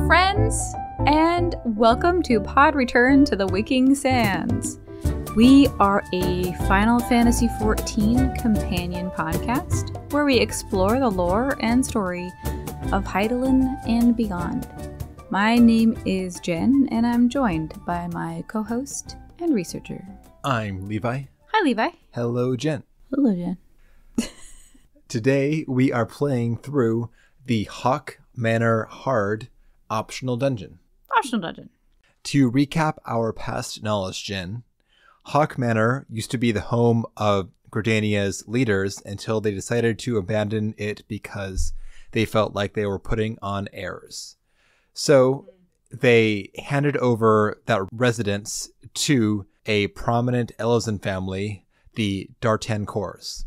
friends, and welcome to Pod Return to the Waking Sands. We are a Final Fantasy XIV companion podcast where we explore the lore and story of Hydaelyn and beyond. My name is Jen, and I'm joined by my co-host and researcher. I'm Levi. Hi, Levi. Hello, Jen. Hello, Jen. Today, we are playing through the Haukke Manor Hard optional dungeon. To recap our past knowledge, Jen, Haukke Manor used to be the home of Gridania's leaders until they decided to abandon it because they felt like they were putting on airs. So they handed over that residence to a prominent Elezen family, the Dartancours.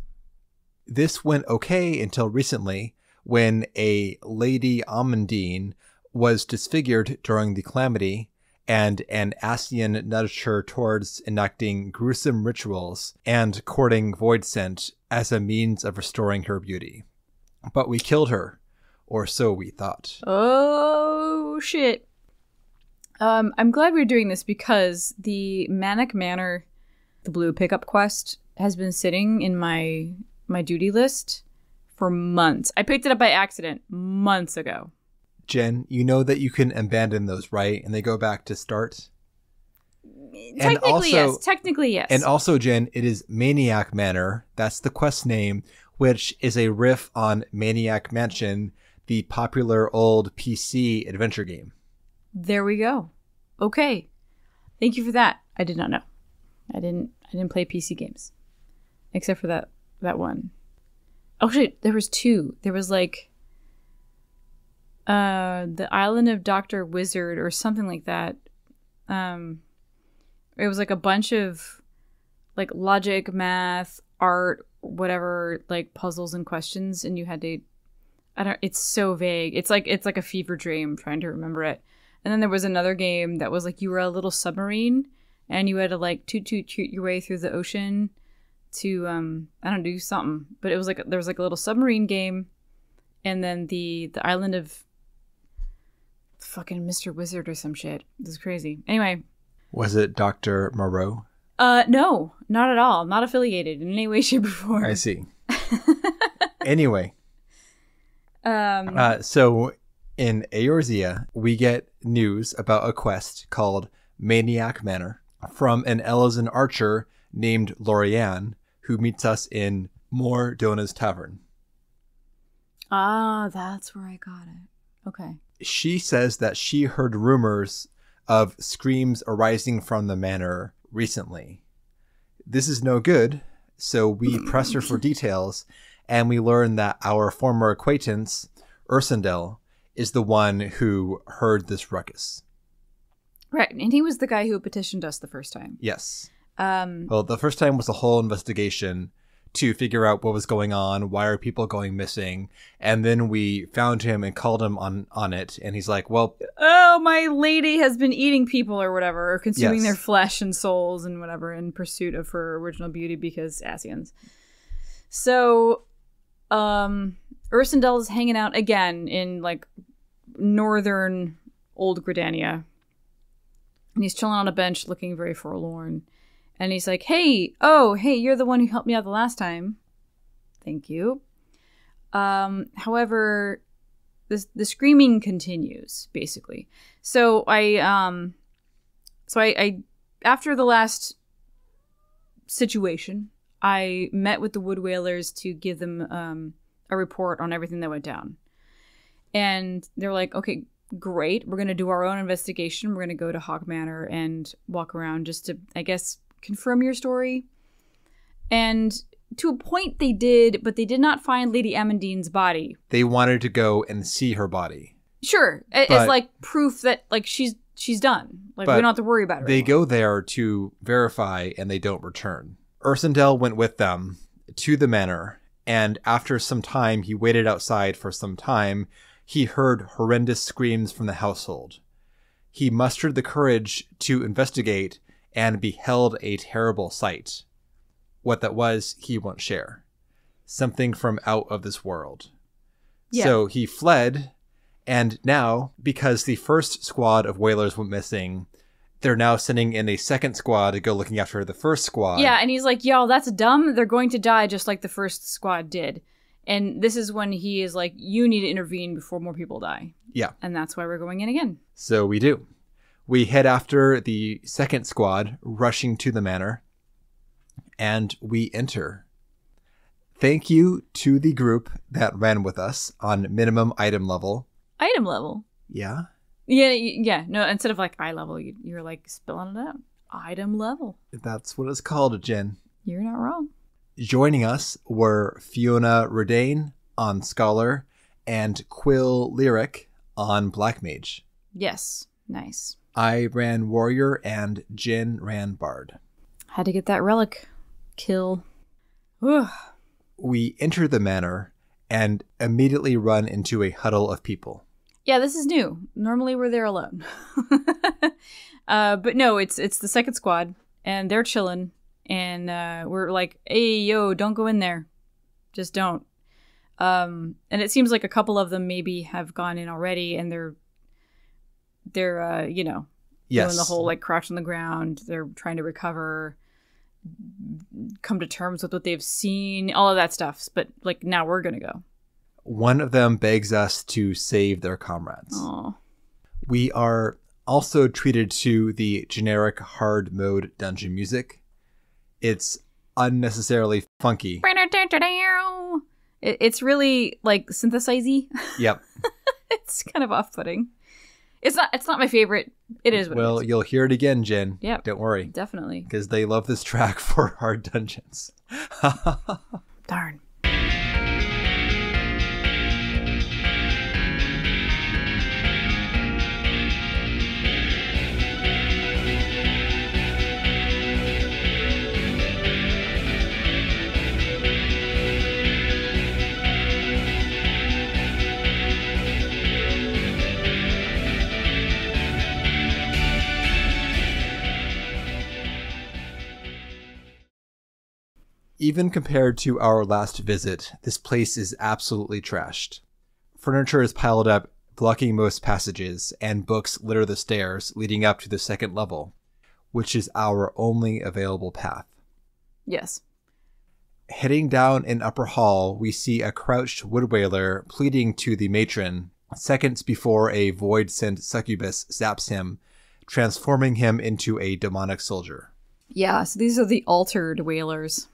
This went okay until recently, when a Lady Amand-eater was disfigured during the calamity, and an Ascian nudged her towards enacting gruesome rituals and courting Voidsent as a means of restoring her beauty. But we killed her, or so we thought. Oh, shit. I'm glad we're doing this because the Manic Manor, the blue pickup quest, has been sitting in my duty list for months. I picked it up by accident months ago. Jen, you know that you can abandon those, right? And they go back to start? Technically, yes. And also, Jen, it is Maniac Manor. That's the quest name, which is a riff on Maniac Mansion, the popular old PC adventure game. There we go. Okay. Thank you for that. I did not know. I didn't play PC games. Except for that one. Oh shit, there was two. There was like the Island of Dr. Wizard or something like that. It was like a bunch of like logic, math, art, whatever, like puzzles and questions, and you had to it's so vague. It's like a fever dream trying to remember it. And then there was another game that was like you were a little submarine and you had to like toot your way through the ocean to do something. But it was like there was like a little submarine game, and then the island of fucking Mr. Wizard or some shit. This is crazy. Anyway. Was it Dr. Moreau? No, not at all. Not affiliated in any way, shape, or form. I see. Anyway. So in Eorzea, we get news about a quest called Maniac Manor from an Elezen archer named Lorianne, who meets us in Mor Dona's Tavern. Ah, that's where I got it. Okay. She says that she heard rumors of screams arising from the manor recently. This is no good, so we press her for details, and we learn that our former acquaintance, Ursendel, is the one who heard this ruckus. Right, and he was the guy who petitioned us the first time. Yes. Well, the first time was a whole investigation to figure out what was going on, why are people going missing, and then we found him and called him on it, and he's like, well... Oh, my lady has been eating people or whatever, or consuming their flesh and souls and whatever in pursuit of her original beauty because Ascians. So, Ursendel is hanging out again in, like, northern old Gridania, and he's chilling on a bench looking very forlorn. And he's like, hey, you're the one who helped me out the last time. Thank you. However, the screaming continues, basically. So I after the last situation, I met with the Wood Whalers to give them a report on everything that went down. And they're like, okay, great. We're going to do our own investigation. We're going to go to Haukke Manor and walk around just to, I guess, confirm your story. And to a point they did, but they did not find Lady Amand-eater's body. They wanted to go and see her body. Sure. It's like proof that like she's done. Like we don't have to worry about her They anymore. go there to verify and they don't return. Ursendel went with them to the manor, and after some time, he waited outside for some time. He heard horrendous screams from the household. He mustered the courage to investigate and beheld a terrible sight. What that was, he won't share. Something from out of this world. Yeah. So he fled And now, because the first squad of whalers went missing, they're now sending in a second squad to go looking after the first squad. Yeah, and he's like, yo, that's dumb. They're going to die just like the first squad did. And this is when he is like, you need to intervene before more people die. Yeah. And that's why we're going in again. So we do. We head after the second squad, rushing to the manor, and we enter. Thank you to the group that ran with us on minimum item level. Item level? Yeah. Yeah. No, instead of like eye level, you're like spelling it out. Item level. That's what it's called, Jen. You're not wrong. Joining us were Fiona Redane on Scholar and Quill Lyric on Black Mage. Yes. Nice. I ran Warrior and Jen ran Bard. Had to get that relic kill. Ugh. We enter the manor and immediately run into a huddle of people. Yeah, this is new. Normally we're there alone. But no, it's the second squad, and they're chilling, and we're like, hey, yo, don't go in there. Just don't. And it seems like a couple of them maybe have gone in already, and they're doing the whole like crouch on the ground. They're trying to recover, come to terms with what they've seen, all of that stuff. But like now we're gonna go. One of them begs us to save their comrades. Aww. We are also treated to the generic hard mode dungeon music. It's unnecessarily funky. It's really like synthesize-y. Yep. It's kind of off-putting. It's not my favorite. It is what it is. Well, you'll hear it again, Jen. Yeah. Don't worry. Definitely. Because they love this track for hard dungeons. Darn. Even compared to our last visit, this place is absolutely trashed. Furniture is piled up, blocking most passages, and books litter the stairs leading up to the second level, which is our only available path. Yes. Heading down an upper hall, we see a crouched wood whaler pleading to the matron, seconds before a void-sent succubus zaps him, transforming him into a demonic soldier. Yeah, so these are the altered whalers.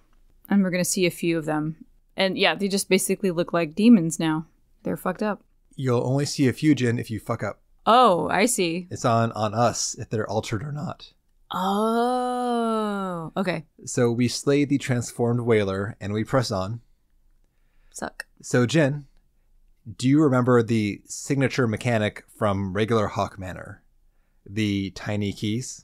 And we're going to see a few of them. And yeah, they just basically look like demons now. They're fucked up. You'll only see a few, Jen, if you fuck up. Oh, I see. It's on us if they're altered or not. Oh, okay. So we slay the transformed whaler and we press on. Suck. So Jen, do you remember the signature mechanic from regular Haukke Manor? The tiny keys?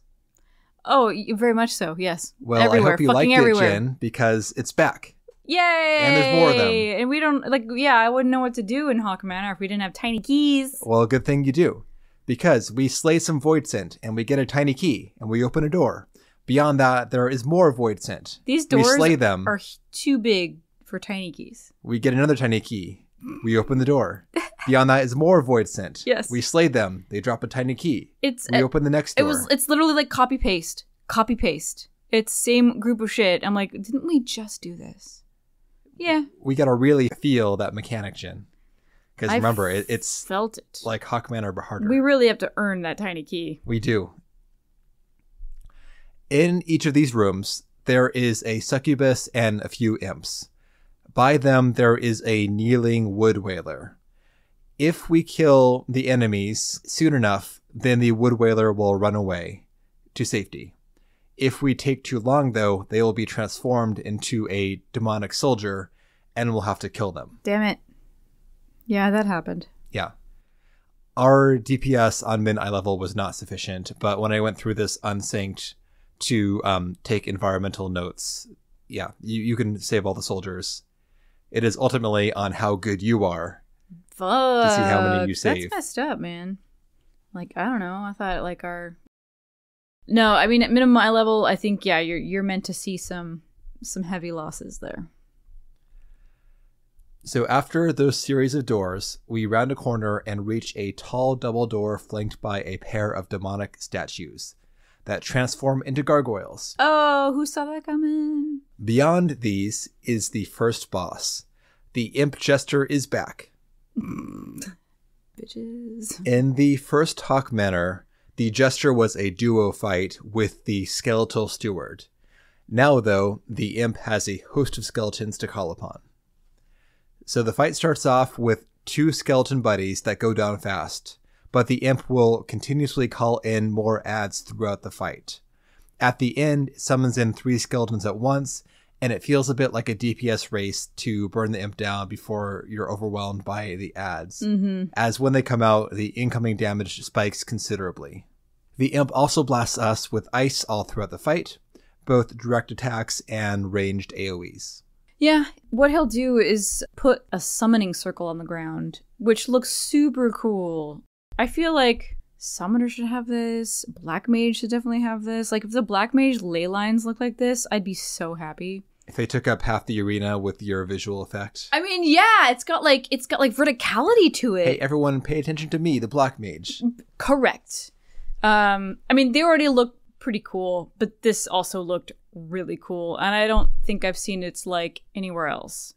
Oh, very much so, yes. Well, everywhere. I hope you liked it, Jen, because it's back. Yay! And there's more of them. And we don't, I wouldn't know what to do in Haukke Manor if we didn't have tiny keys. Well, good thing you do. Because we slay some void scent, and we get a tiny key, and we open a door. Beyond that, there is more void scent. These doors we slay them. Are too big for tiny keys. We get another tiny key. We open the door. Beyond that is more void scent. Yes. We slay them. They drop a tiny key. We open the next door. It's literally like copy paste. Copy paste. It's same group of shit. I'm like, didn't we just do this? Yeah. We gotta really feel that mechanic, Jen. Because remember, it's felt it like Haukke Manor, but harder. We really have to earn that tiny key. We do. In each of these rooms, there is a succubus and a few imps. By them, there is a kneeling wood whaler. If we kill the enemies soon enough, then the wood whaler will run away to safety. If we take too long, though, they will be transformed into a demonic soldier, and we'll have to kill them. Damn it. Yeah, that happened. Yeah. Our DPS on mid-eye level was not sufficient, but when I went through this unsynced to take environmental notes, yeah, you can save all the soldiers. It is ultimately on how good you are. Fuck. To see how many you save. That's messed up, man. Like, I don't know. I thought like our... No, I mean at minimum eye level, I think you're meant to see some heavy losses there. So after those series of doors, we round a corner and reach a tall double door flanked by a pair of demonic statues that transform into gargoyles. Oh, who saw that coming? Beyond these is the first boss. The Imp Jester is back. Bitches. In the first Haukke Manor, the Jester was a duo fight with the skeletal steward. Now, though, the Imp has a host of skeletons to call upon. So the fight starts off with 2 skeleton buddies that go down fast, but the Imp will continuously call in more adds throughout the fight. At the end, it summons in 3 skeletons at once, and it feels a bit like a DPS race to burn the Imp down before you're overwhelmed by the adds. Mm-hmm. As when they come out, the incoming damage spikes considerably. The Imp also blasts us with ice all throughout the fight, both direct attacks and ranged AoEs. Yeah, what he'll do is put a summoning circle on the ground, which looks super cool. I feel like Summoner should have this. Black Mage should definitely have this. Like, if the Black Mage ley lines look like this, I'd be so happy. If they took up half the arena with your visual effect. I mean, yeah, it's got like verticality to it. Hey, everyone pay attention to me, the Black Mage. Correct. I mean, they already look pretty cool, but this also looked really cool, and I don't think I've seen its like anywhere else,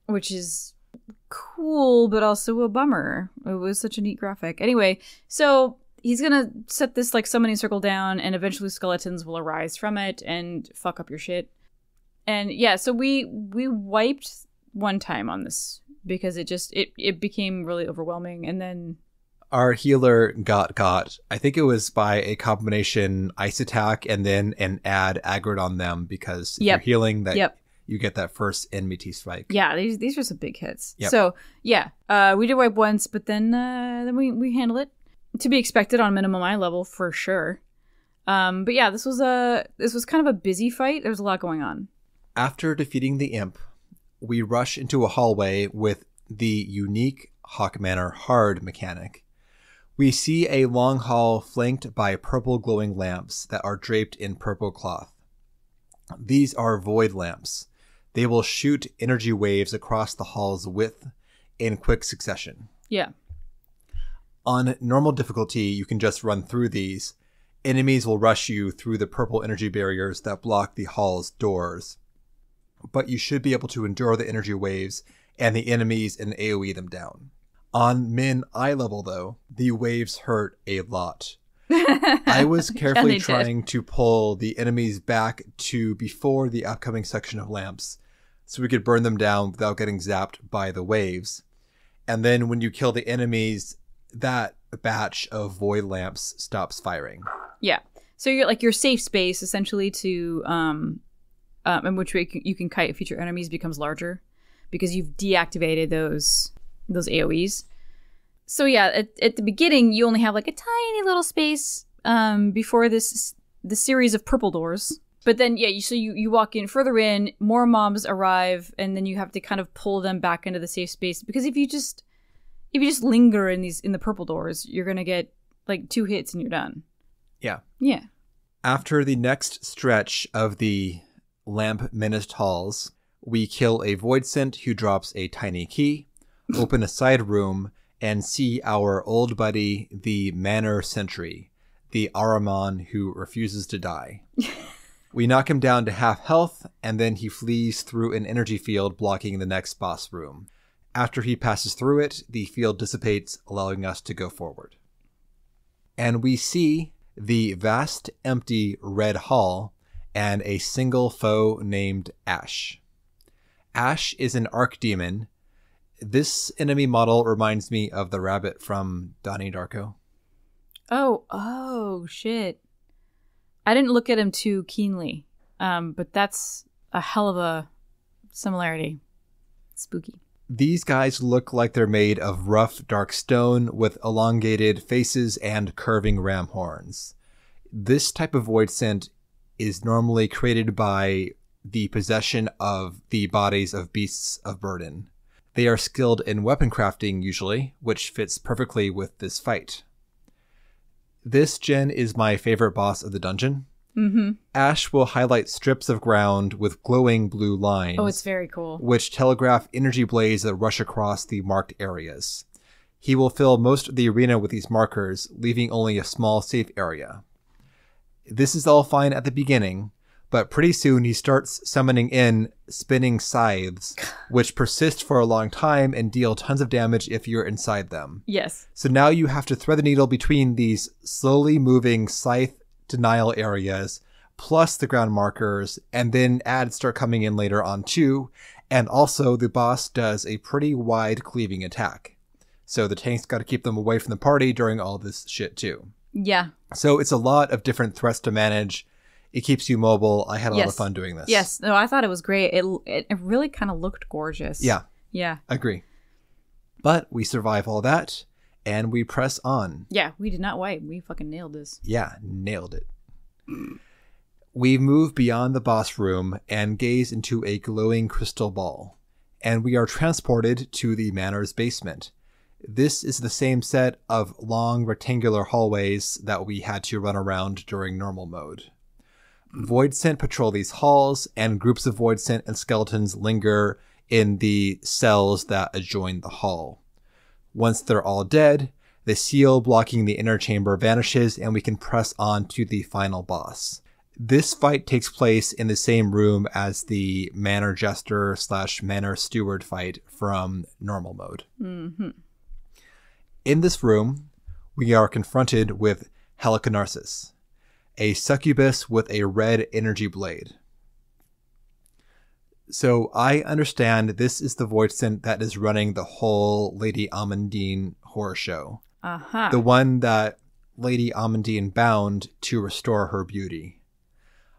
which is cool but also a bummer. It was such a neat graphic. Anyway, so he's gonna set this like summoning circle down, and eventually skeletons will arise from it and fuck up your shit. And yeah, so we wiped one time on this because it became really overwhelming, and then our healer got, I think it was by a combination ice attack and then an ad aggroed on them, because if you're healing, that you get that first enmity spike. Yeah, these are some big hits. Yep. So yeah, we did wipe once, but then we handle it. To be expected on minimum eye level for sure. But yeah, this was kind of a busy fight. There was a lot going on. After defeating the Imp, we rush into a hallway with the unique Haukke Manor hard mechanic. We see a long hall flanked by purple glowing lamps that are draped in purple cloth. These are void lamps. They will shoot energy waves across the hall's width in quick succession. Yeah. On normal difficulty, you can just run through these. Enemies will rush you through the purple energy barriers that block the hall's doors. But you should be able to endure the energy waves and the enemies and AoE them down. On min eye level, though, the waves hurt a lot. I was carefully trying to pull the enemies back to before the upcoming section of lamps so we could burn them down without getting zapped by the waves. And then when you kill the enemies, that batch of void lamps stops firing. Yeah. So you're like your safe space essentially to in which way you can kite future enemies becomes larger because you've deactivated those AoEs. So yeah, at the beginning you only have like a tiny little space before the series of purple doors. But then yeah, you walk in further in, more mobs arrive, and then you have to kind of pull them back into the safe space, because if you just linger in the purple doors, you're gonna get like 2 hits and you're done. Yeah. Yeah. After the next stretch of the lamp menaced halls, we kill a void scent who drops a tiny key, open a side room, and see our old buddy, the Manor Sentry, the Ahriman who refuses to die. We knock him down to half health, and then he flees through an energy field blocking the next boss room. After he passes through it, the field dissipates, allowing us to go forward. And we see the vast, empty red hall and a single foe named Ash. Ash is an archdemon. This enemy model reminds me of the rabbit from Donnie Darko. Oh, shit. I didn't look at him too keenly, but that's a hell of a similarity. Spooky. These guys look like they're made of rough, dark stone with elongated faces and curving ram horns. This type of void scent is normally created by the possession of the bodies of beasts of burden. They are skilled in weapon crafting usually, which fits perfectly with this fight. This gen is my favorite boss of the dungeon. Ash will highlight strips of ground with glowing blue lines. Oh, it's very cool. Which telegraph energy blades that rush across the marked areas. He will fill most of the arena with these markers, leaving only a small safe area. This is all fine at the beginning, but pretty soon he starts summoning in spinning scythes, which persist for a long time and deal tons of damage if you're inside them. Yes. So now you have to thread the needle between these slowly moving scythe denial areas, plus the ground markers, and then ads start coming in later on too. And also the boss does a pretty wide cleaving attack. So the tanks got to keep them away from the party during all this shit too. Yeah. So it's a lot of different threats to manage. It keeps you mobile. I had a lot of fun doing this. Yes. No, I thought it was great. It really kind of looked gorgeous. Yeah. Yeah. Agree. But we survive all that, and we press on. Yeah, we did not wait. We fucking nailed this. Yeah, nailed it. We move beyond the boss room and gaze into a glowing crystal ball. And we are transported to the manor's basement. This is the same set of long rectangular hallways that we had to run around during normal mode. Voidsent patrol these halls, and groups of Voidsent and skeletons linger in the cells that adjoin the hall. Once they're all dead, the seal blocking the inner chamber vanishes, and we can press on to the final boss. This fight takes place in the same room as the Manor Jester / Manor Steward fight from normal mode. Mm-hmm. In this room, we are confronted with Haukke Manor, a succubus with a red energy blade. So I understand this is the Voidsent that is running the whole Lady Amand-eater horror show. Uh-huh. The one that Lady Amand-eater bound to restore her beauty.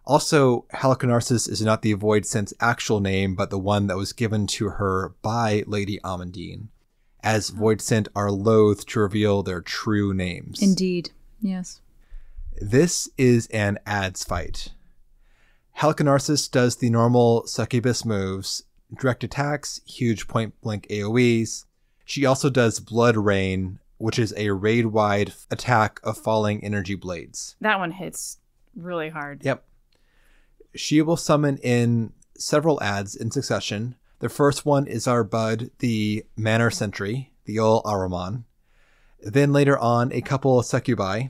Also, Haukke Manor is not the Voidsent's actual name, but the one that was given to her by Lady Amand-eater, as Voidsent are loath to reveal their true names. Indeed, yes. This is an ads fight. Haukke Manor does the normal succubus moves, direct attacks, huge point-blank AoEs. She also does Blood Rain, which is a raid-wide attack of falling energy blades. That one hits really hard. Yep. She will summon in several ads in succession. The first one is our bud, the Manor Sentry, the old Ahriman. Then later on, a couple of succubi.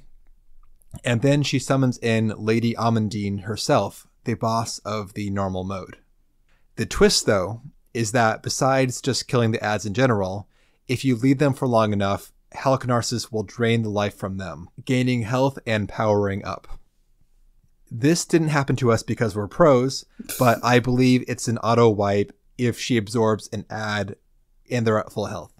And then she summons in Lady Amand-eater herself, the boss of the normal mode. The twist, though, is that besides just killing the ads in general, if you lead them for long enough, Haukke Manor will drain the life from them, gaining health and powering up. This didn't happen to us because we're pros, but I believe it's an auto wipe if she absorbs an ad and they're at full health.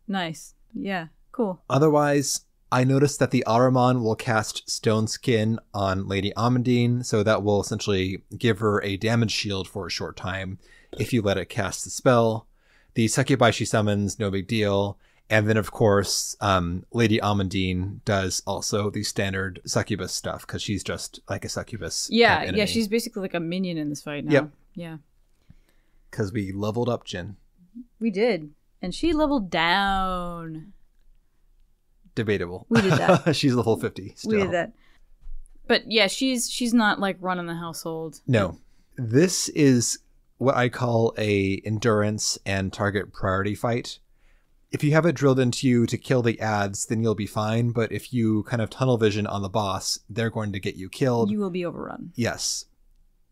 Nice. Yeah, cool. Otherwise, I noticed that the Ahriman will cast Stone Skin on Lady Amand-eater, so that will essentially give her a damage shield for a short time if you let it cast the spell. The succubi she summons, no big deal. And then, of course, Lady Amand-eater does also the standard succubus stuff, because she's just like a succubus. Yeah, she's basically like a minion in this fight now. Yep. Yeah. Because we leveled up Jin. We did. And she leveled down. Debatable. We did that. She's level 50 still. We did that. But yeah, she's not like running the household. No. This is what I call a endurance and target priority fight. If you have it drilled into you to kill the ads, then you'll be fine. But if you kind of tunnel vision on the boss, they're going to get you killed. You will be overrun. Yes.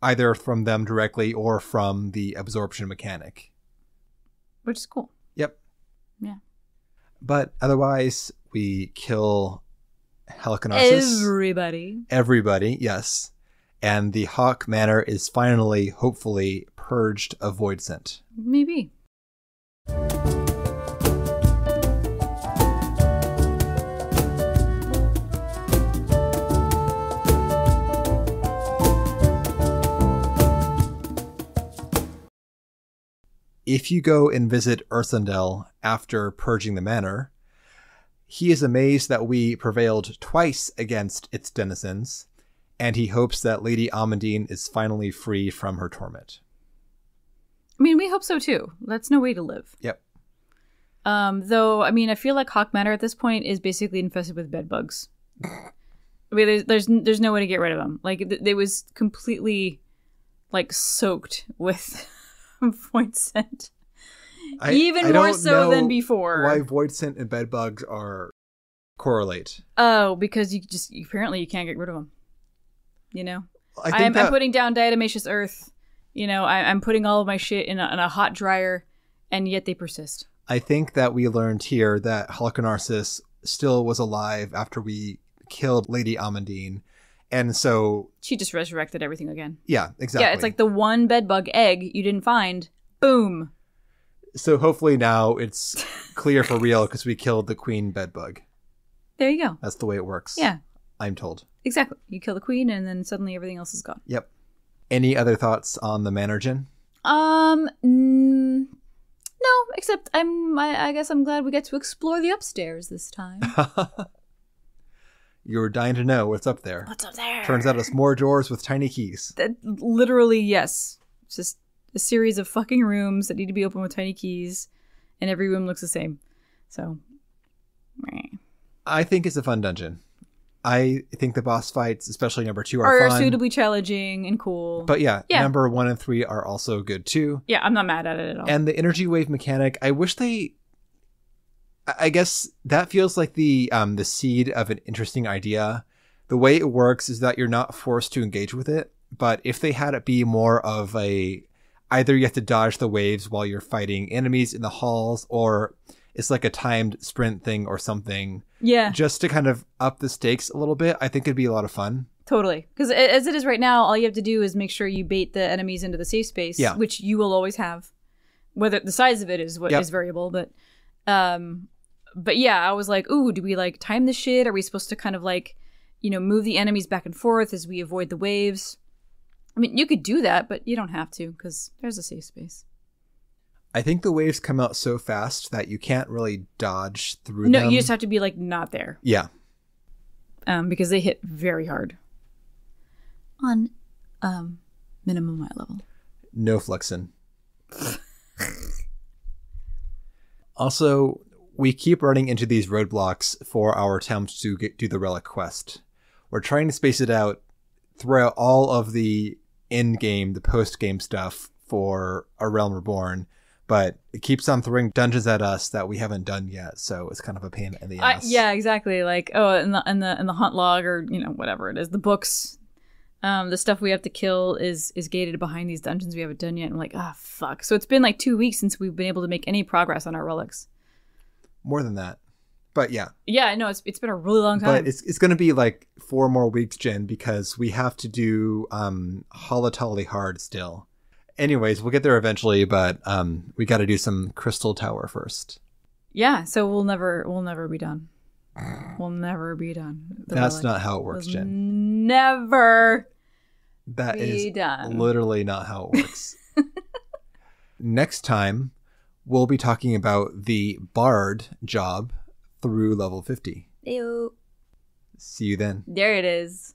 Either from them directly or from the absorption mechanic. Which is cool. Yep. Yeah. But otherwise, we kill Haukke Manor. Everybody, yes. And the Haukke Manor is finally, hopefully, purged of Voidsent. Maybe. If you go and visit Ursendel after purging the manor, he is amazed that we prevailed twice against its denizens, and he hopes that Lady Amand-eater is finally free from her torment. I mean, we hope so too. That's no way to live. Yep. Though, I mean, I feel like Haukke Manor at this point is basically infested with bedbugs. I mean, there's no way to get rid of them. Like, it was completely, like, soaked with void scent. Even more so than before. Why void scent and bed bugs are correlate. Oh, because apparently you can't get rid of them. You know? I'm putting down diatomaceous earth. You know, I'm putting all of my shit in a hot dryer, and yet they persist. I think that we learned here that Haukke Manor still was alive after we killed Lady Amand-eater. And so... she just resurrected everything again. Yeah, exactly. Yeah, it's like the one bedbug egg you didn't find. Boom. So hopefully now it's clear for real because we killed the queen bedbug. There you go. That's the way it works. Yeah. I'm told. Exactly. You kill the queen and then suddenly everything else is gone. Yep. Any other thoughts on the manor, Jen? No, except I guess I'm glad we get to explore the upstairs this time. You were dying to know what's up there. What's up there? Turns out it's more drawers with tiny keys. Literally, yes. It's just a series of fucking rooms that need to be opened with tiny keys, and every room looks the same. So, meh. I think it's a fun dungeon. I think the boss fights, especially number 2, are fun. Suitably challenging and cool. But yeah, number 1 and 3 are also good too. Yeah, I'm not mad at it at all. And the energy wave mechanic, I wish I guess that feels like the seed of an interesting idea. The way it works is that you're not forced to engage with it, but if they had it be more of either you have to dodge the waves while you're fighting enemies in the halls, or it's like a timed sprint thing or something. Yeah. Just to kind of up the stakes a little bit, I think it'd be a lot of fun. Totally. Because as it is right now, all you have to do is make sure you bait the enemies into the safe space, which you will always have. Whether the size of it is what is variable, but yeah, I was like, ooh, do we like time this shit? Are we supposed to kind of like, you know, move the enemies back and forth as we avoid the waves? I mean, you could do that, but you don't have to because there's a safe space. I think the waves come out so fast that you can't really dodge through them. No, you just have to be like not there. Yeah. Because they hit very hard. On minimum eye level. No flexing. Also, we keep running into these roadblocks for our attempts to do the relic quest. We're trying to space it out throughout all of the in-game, the post-game stuff for A Realm Reborn, but it keeps on throwing dungeons at us that we haven't done yet, so it's kind of a pain in the ass. Yeah, exactly. Like, in the hunt log, or you know, whatever it is, the books, the stuff we have to kill is gated behind these dungeons we haven't done yet. I'm like, fuck. So it's been like 2 weeks since we've been able to make any progress on our relics. More than that. But yeah. Yeah, I know. It's been a really long time. But it's going to be like 4 more weeks, Jen, because we have to do Holatolly hard still. Anyways, we'll get there eventually, but we got to do some Crystal Tower first. Yeah, so we'll never be done. We'll never be done. That's not how it works, Jen. Never. That is literally not how it works. Next time, we'll be talking about the Bard job through level 50. Ew. See you then. There it is.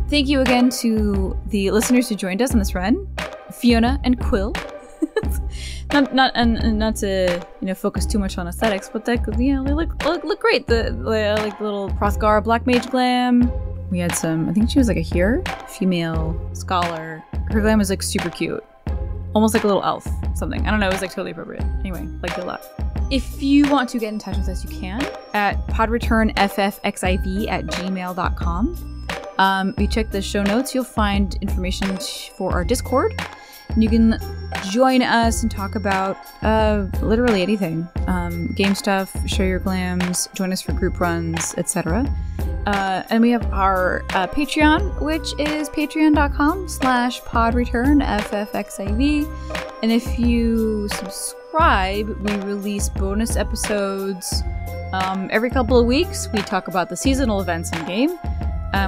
Thank you again to the listeners who joined us on this run, Fiona and Quill. not to focus too much on aesthetics, but they look great. The like little Prothgar Black Mage glam. We had some. I think she was like a Heer, female scholar. Her glam was like super cute, almost like a little elf. Something, I don't know. It was like totally appropriate. Anyway, like good luck. If you want to get in touch with us, you can at podreturnffxiv@gmail.com. You check the show notes, you'll find information for our Discord. You can join us and talk about literally anything. Game stuff, share your glams, join us for group runs, etc. And we have our Patreon, which is patreon.com/podreturnffxiv. And if you subscribe, we release bonus episodes every couple of weeks. We talk about the seasonal events in game.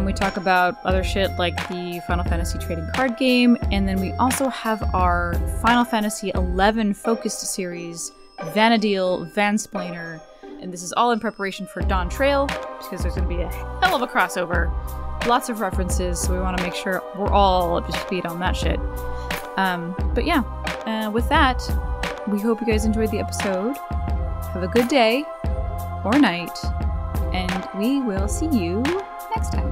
We talk about other shit like the Final Fantasy trading card game, and then we also have our Final Fantasy XI focused series, Vanadil, Vansplainer, and this is all in preparation for Dawn Trail, because there's going to be a hell of a crossover. Lots of references, so we want to make sure we're all up to speed on that shit. But yeah, with that, we hope you guys enjoyed the episode. Have a good day or night, and we will see you next time.